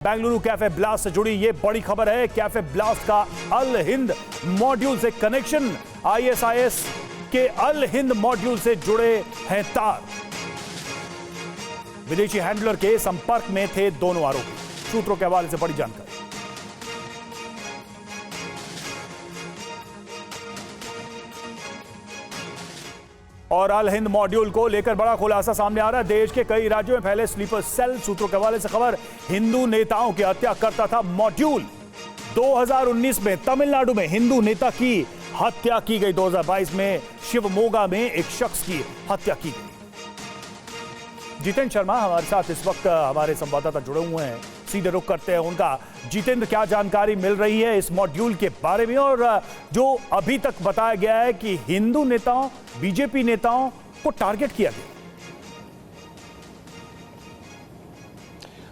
Bengaluru cafe blast से जुड़ी ये बड़ी खबर है। कैफे ब्लास्ट का अल हिंद मॉड्यूल से कनेक्शन, आईएसआईएस के अल हिंद मॉड्यूल से जुड़े हैं तार। विदेशी हैंडलर के संपर्क में थे दोनों आरोपी। सूत्रों के हवाले से बड़ी जानकारी। और अल हिंद मॉड्यूल को लेकर बड़ा खुलासा सामने आ रहा है। देश के कई राज्यों में फैले स्लीपर सेल। सूत्रों के हवाले से खबर, हिंदू नेताओं की हत्या करता था मॉड्यूल। 2019 में तमिलनाडु में हिंदू नेता की हत्या की गई। 2022 में शिवमोगा में एक शख्स की हत्या की गई। जितेंद्र शर्मा हमारे साथ इस वक्त हमारे संवाददाता जुड़े हुए हैं, सीधे रुख करते हैं उनका। जितेंद्र, क्या जानकारी मिल रही है इस मॉड्यूल के बारे में, और जो अभी तक बताया गया है कि हिंदू नेताओं, बीजेपी नेताओं को टारगेट किया गया?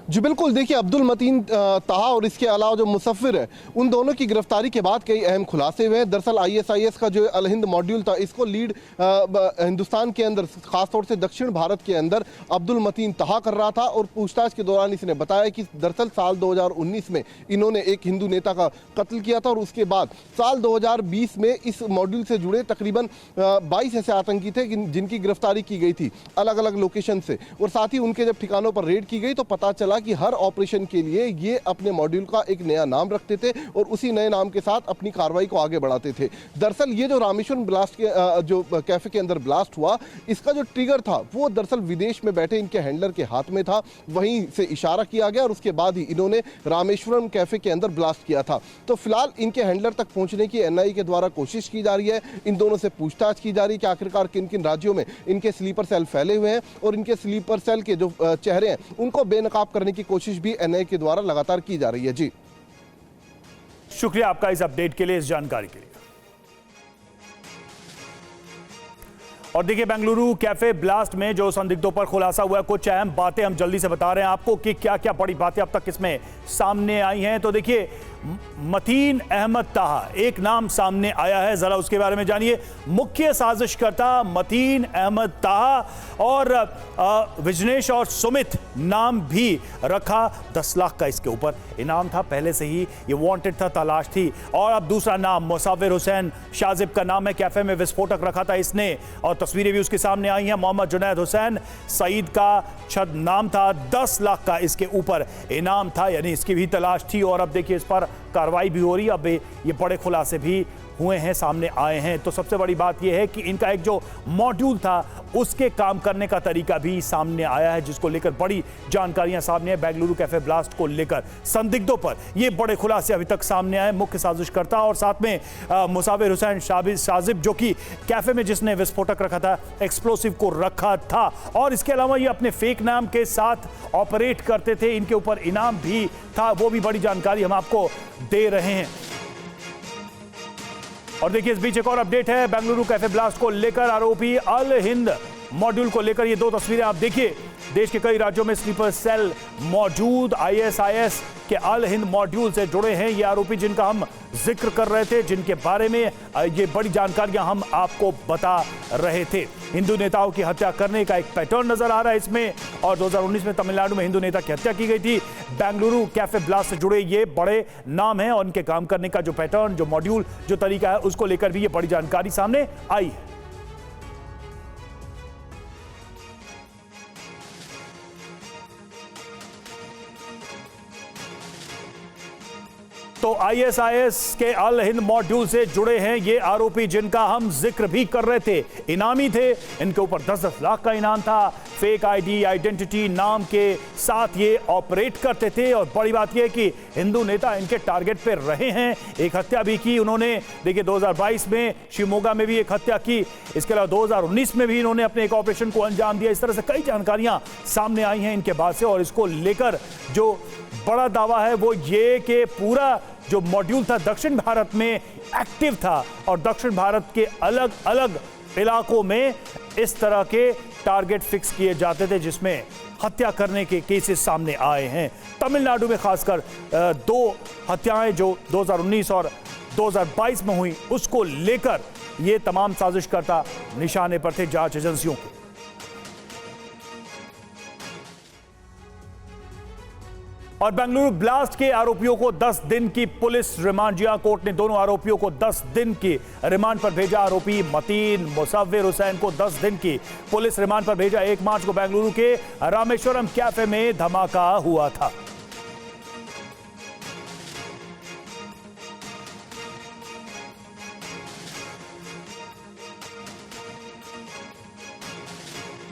जी बिल्कुल, देखिए अब्दुल मतीन ताहा और इसके अलावा जो मुसफ़िर है, उन दोनों की गिरफ्तारी के बाद कई अहम खुलासे हुए हैं। दरअसल आईएसआईएस का जो अल हिंद मॉड्यूल था, इसको लीड हिंदुस्तान के अंदर, खासतौर से दक्षिण भारत के अंदर अब्दुल मतीन ताहा कर रहा था। और पूछताछ के दौरान इसने बताया कि दरअसल साल 2019 में इन्होंने एक हिंदू नेता का कत्ल किया था, और उसके बाद साल 2020 में इस मॉड्यूल से जुड़े तकरीबन 22 ऐसे आतंकी थे जिनकी गिरफ्तारी की गई थी अलग अलग लोकेशन से। और साथ ही उनके जब ठिकानों पर रेड की गई तो पता चला कि हर ऑपरेशन के लिए ये अपने मॉड्यूल का एक नया नाम रखते थे और उसी नए नाम के साथ अपनी कार्रवाई को आगे बढ़ाते थे। दरअसल ये जो रामेश्वरम ब्लास्ट के जो कैफे के अंदर ब्लास्ट हुआ, इसका जो ट्रिगर था वो दरअसल विदेश में बैठे इनके हैंडलर के हाथ में था। वहीं से इशारा किया गया और उसके बाद ही इन्होंने रामेश्वरम कैफे के अंदर ब्लास्ट किया था। तो फिलहाल इनके हैंडलर तक पहुंचने की एनआईए के द्वारा कोशिश की जा रही है। इन दोनों से पूछताछ की जा रही है कि आखिरकार किन किन राज्यों में इनके स्लीपर सेल फैले हुए हैं, और इनके स्लीपर सेल के जो चेहरे हैं उनको बेनकाब करने की कोशिश भी एनआईए के द्वारा लगातार की जा रही है। जी शुक्रिया आपका इस अपडेट के लिए, इस जानकारी के लिए। और देखिए, बेंगलुरु कैफे ब्लास्ट में जो संदिग्धों पर खुलासा हुआ है, कुछ अहम बातें हम जल्दी से बता रहे हैं आपको कि क्या क्या बड़ी बातें अब तक इसमें सामने आई हैं। तो देखिए, मतीन अहमद ताहा एक नाम सामने आया है, जरा उसके बारे में जानिए। मुख्य साजिशकर्ता मतीन अहमद ताहा, और विजनेश और सुमित नाम भी रखा। 10 लाख का इसके ऊपर इनाम था, पहले से ही ये वांटेड था, तलाश थी। और अब दूसरा नाम मुसाविर हुसैन शाजिब का नाम है। कैफे में विस्फोटक रखा था इसने, और तस्वीरें भी उसके सामने आई हैं। मोहम्मद जुनैद हुसैन सईद का छद नाम था। 10 लाख का इसके ऊपर इनाम था, यानी इसकी भी तलाश थी। और अब देखिए, इस पर कार्रवाई भी हो रही है। अब ये बड़े खुलासे भी हुए हैं, सामने आए हैं। तो सबसे बड़ी बात यह है कि इनका एक जो मॉड्यूल था उसके काम करने का तरीका भी सामने आया है, जिसको लेकर बड़ी जानकारियां सामने हैं। बेंगलुरु कैफे ब्लास्ट को लेकर संदिग्धों पर ये बड़े खुलासे अभी तक सामने आए। मुख्य साजिशकर्ता और साथ में मुसाविर हुसैन शाजिब, जो कि कैफे में जिसने विस्फोटक रखा था, एक्सप्लोसिव को रखा था, और इसके अलावा ये अपने फेक नाम के साथ ऑपरेट करते थे। इनके ऊपर इनाम भी था, वो भी बड़ी जानकारी हम आपको दे रहे हैं। और देखिए, इस बीच एक और अपडेट है बेंगलुरु कैफे ब्लास्ट को लेकर। आरोपी अल हिंद मॉड्यूल को लेकर ये दो तस्वीरें आप देखिए। देश के कई राज्यों में स्लीपर सेल मौजूद। आईएसआईएस के अल हिंद मॉड्यूल से जुड़े हैं ये आरोपी, जिनका हम जिक्र कर रहे थे, जिनके बारे में ये बड़ी जानकारियां हम आपको बता रहे थे। हिंदू नेताओं की हत्या करने का एक पैटर्न नजर आ रहा है इसमें। और 2019 में तमिलनाडु में हिंदू नेता की हत्या की गई थी। बेंगलुरु कैफे ब्लास्ट से जुड़े ये बड़े नाम हैं, और उनके काम करने का जो पैटर्न, जो मॉड्यूल, जो तरीका है, उसको लेकर भी ये बड़ी जानकारी सामने आई है। तो आईएसआईएस के अल हिंद मॉड्यूल से जुड़े हैं ये आरोपी, जिनका हम जिक्र भी कर रहे थे। इनामी थे, इनके ऊपर 10-10 लाख का इनाम था। फेक आईडी, आइडेंटिटी नाम के साथ ये ऑपरेट करते थे। और बड़ी बात यह है कि हिंदू नेता इनके टारगेट पे रहे हैं। एक हत्या भी की उन्होंने, देखिए 2022 में शिवमोगा में भी एक हत्या की। इसके अलावा 2019 में भी इन्होंने अपने एक ऑपरेशन को अंजाम दिया। इस तरह से कई जानकारियां सामने आई हैं इनके बाद से। और इसको लेकर जो बड़ा दावा है वो ये कि पूरा जो मॉड्यूल था दक्षिण भारत में एक्टिव था, और दक्षिण भारत के अलग अलग इलाकों में इस तरह के टारगेट फिक्स किए जाते थे, जिसमें हत्या करने के केसेस सामने आए हैं। तमिलनाडु में खासकर 2 हत्याएं जो 2019 और 2022 में हुई, उसको लेकर ये तमाम साजिशकर्ता निशाने पर थे जांच एजेंसियों के। और बेंगलुरु ब्लास्ट के आरोपियों को 10 दिन की पुलिस रिमांड दिया। कोर्ट ने दोनों आरोपियों को 10 दिन की रिमांड पर भेजा। आरोपी मतीन मुसव्विर हुसैन को 10 दिन की पुलिस रिमांड पर भेजा। 1 मार्च को बेंगलुरु के रामेश्वरम कैफे में धमाका हुआ था।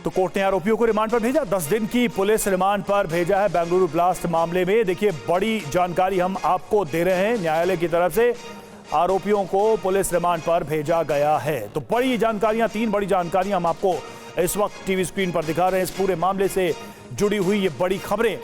तो कोर्ट ने आरोपियों को रिमांड पर भेजा। 10 दिन की पुलिस रिमांड पर भेजा है बेंगलुरु ब्लास्ट मामले में। देखिए, बड़ी जानकारी हम आपको दे रहे हैं। न्यायालय की तरफ से आरोपियों को पुलिस रिमांड पर भेजा गया है। तो बड़ी जानकारियां, 3 बड़ी जानकारियां हम आपको इस वक्त टीवी स्क्रीन पर दिखा रहे हैं। इस पूरे मामले से जुड़ी हुई ये बड़ी खबरें